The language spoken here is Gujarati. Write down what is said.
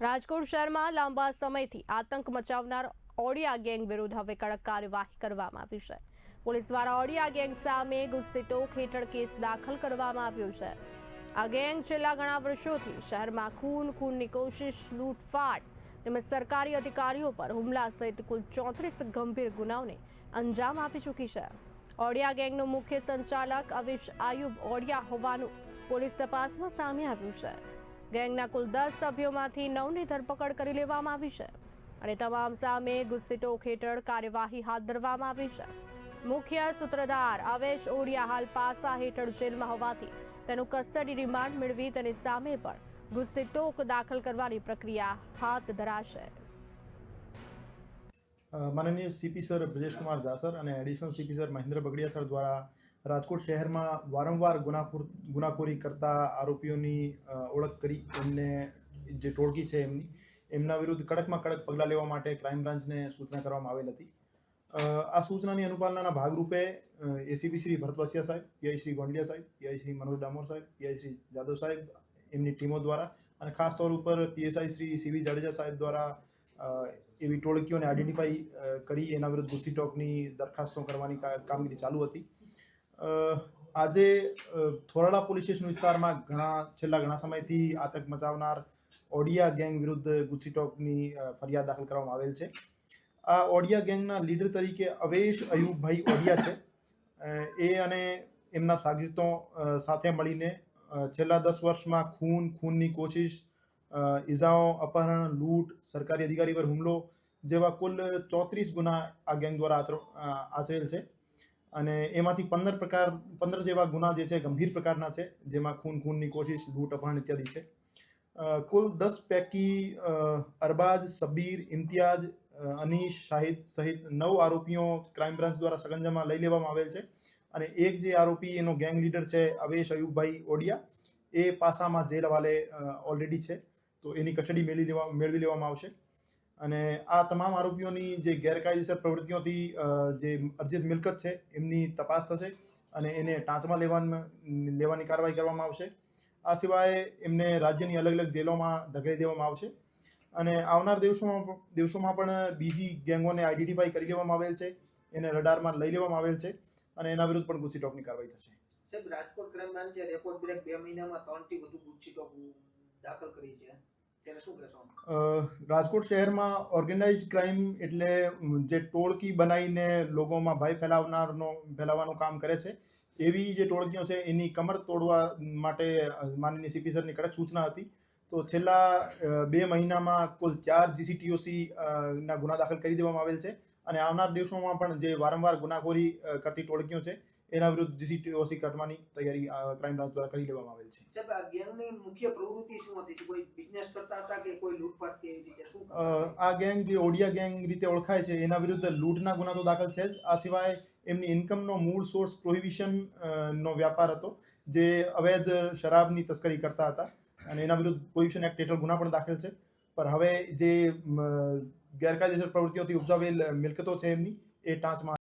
રાજકોટ શહેરમાં લાંબા સમયથી આતંક મચાવનાર ઓડિયા ગેંગ વિરુદ્ધ હવે કડક કાર્યવાહી કરવામાં આવી છે। પોલીસ દ્વારા ઓડિયા ગેંગ સામે ગુસ્સીટોક હેઠળ કેસ દાખલ કરવામાં આવ્યો છે। આ ગેંગ છેલ્લા ઘણા વર્ષોથી શહેરમાં ખૂનની કોશિશ, લૂંટફાટ તેમજ સરકારી અધિકારીઓ પર હુમલા સહિત કુલ 34 ગંભીર ગુનાઓને અંજામ આપી ચૂકી છે। ઓડિયા ગેંગનો મુખ્ય સંચાલક અવિશ આયુબ ઓડિયા હોવાનું પોલીસ તપાસમાં સામે આવ્યું છે। ગેંગના કુલ 10 સભ્યોમાંથી 9ની ધરપકડ કરી લેવામાં આવી છે અને તમામ સામે ગુસ્સીટોક હેઠળ કાર્યવાહી હાથ ધરવામાં આવી છે। મુખ્ય સૂત્રધાર અવેશ ઓડિયા હાલ પાસા હેઠળ જેલમાં હોવાથી તેનું કસ્ટડી રિમાન્ડ મેળવી તેની સામે પણ ગુસ્સીટોક દાખલ કરવાની પ્રક્રિયા હાથ ધરાશે। माननीय CP sir Brajesh Kumar Jha sir और additional CP sir Mahendra Bagaria sir द्वारा राजकोट शहर में वारंवार गुनाखोरी करता आरोपीओं की ओळख करी एमने जे टोळकी है एमना विरुद्ध कड़क में कड़क पगला लेवा माटे क्राइम ब्रांच ने सूचना करवामां आवेल हती। आ सूचनानी अनुपालना भागरूपे एसीपी श्री भरत वसिया साहेब, पीआई श्री गोंडलिया साहेब, पीआई श्री मनोज डामोर साहेब, पीआई श्री जादव साहेब एमनी टीमों द्वारा और खास तौर पर पीएसआई श्री सीवी जाडेजा साहेब द्वारा एवी टोळकीओने आइडेंटिफाई करी एना विरुद्ध गुस्सीटोकनी दरखास्तों करवानी कामगीरी चालू हती। आजे थोराड़ा पोलीस स्टेशन विस्तार में छेल्ला घणा समयथी आतंक मचावनार ओडिया गैंग विरुद्ध गुस्सीटोकनी फरियाद दाखल करवामां आवेल छे। आ ओडिया गैंगना लीडर तरीके अवेश अयूब भाई ओडिया छे। ए अने एमना सागिर्दों साथे मळीने छेल्ला 10 वर्ष में खूननी कोशिश, ईजाओं, अपहरण, लूट, सरकारी अधिकारी पर हुमलो जेवा कुल 34 गुना आ गैंग द्वारा आचरेल छे અને એમાંથી 15 જેવા ગુના જે છે ગંભીર પ્રકારના છે, જેમાં ખૂનની કોશિશ, લૂંટ, અપહરણ ઇત્યાદિ છે। કુલ 10 પૈકી અરબાજ, સબીર, ઇમ્તિયાજ, અનીશ, શાહિદ સહિત 9 આરોપીઓ ક્રાઇમ બ્રાન્ચ દ્વારા સગંજામાં લઈ લેવામાં આવેલ છે અને એક જે આરોપી એનો ગેંગ લીડર છે અવેશ અયુબભાઈ ઓડિયા, એ પાસામાં જેલ હવાલે ઓલરેડી છે, તો એની કસ્ટડી મેળવી લેવામાં આવશે અને આ તમામ આરોપીઓની જે ગેરકાયદેસર પ્રવૃત્તિઓથી જે અર્જિત મિલકત છે એમની તપાસ થશે અને એને ટાંચમાં લેવાની કાર્યવાહી કરવામાં આવશે। આ સિવાય એમને રાજ્યની અલગ અલગ જેલોમાં ધકેલી દેવામાં આવશે અને આવનાર દિવસોમાં પણ બીજી ગેંગોને આઈડેન્ટિફાઈ કરી લેવામાં આવેલ છે, એને રડારમાં લઈ લેવામાં આવેલ છે અને એના વિરુદ્ધ પણ ગુસ્સીટોકની કાર્યવાહી થશે। સાહેબ, રાજકોટ ક્રાઇમ બ્રાન્ચે રેકોર્ડ બ્રેક 2 મહિનામાં 3થી વધુ ગુસ્સીટોક દાખલ કરી છે, ત્યારે શું કહેશો? રાજકોટ શહેરમાં ઓર્ગેનાઇઝડ ક્રાઇમ એટલે જે ટોળકી બનાવીને લોકોમાં ભય ફેલાવવાનું કામ કરે છે, એવી જે ટોળકીઓ છે એની કમર તોડવા માટે માનનીય સીપી સરની કડક સૂચના હતી। તો છેલ્લા 2 મહિનામાં કુલ 4 જીસીટીઓસી ના ગુના દાખલ કરી દેવામાં આવેલ છે અને આવનાર દિવસોમાં પણ જે વારંવાર ગુનાખોરી કરતી ટોળકીઓ છે એના વિરુદ્ધ જીસીટીઓસી કરવાની તૈયારી ક્રાઇમ બ્રાન્ચ દ્વારા કરી લેવામાં આવેલ છે। સાહેબ, આ ગેંગની મુખ્ય પ્રવૃત્તિ શું હતી? કોઈ બિઝનેસ કરતા હતા કે કોઈ લૂંટફાટ કે એવી રીતે શું? આ ગેંગ જે ઓડિયા ગેંગ રીતે ઓળખાય છે એના વિરુદ્ધ લૂંટના ગુના તો દાખલ છે જ। આ સિવાય એમની ઇન્કમનો મૂળ સોર્સ પ્રોહિબિશન નો વ્યાપાર હતો, જે અવૈધ શરાબની તસ્કરી કરતા હતા અને એના વિરુદ્ધ પ્રોહિબિશન એક્ટ હેઠળ ગુના પણ દાખલ છે। પર હવે જે ગેરકાયદેસર પ્રવૃત્તિઓથી ઉપજાવેલ મિલકતો છે એમની એ ટાંચમાં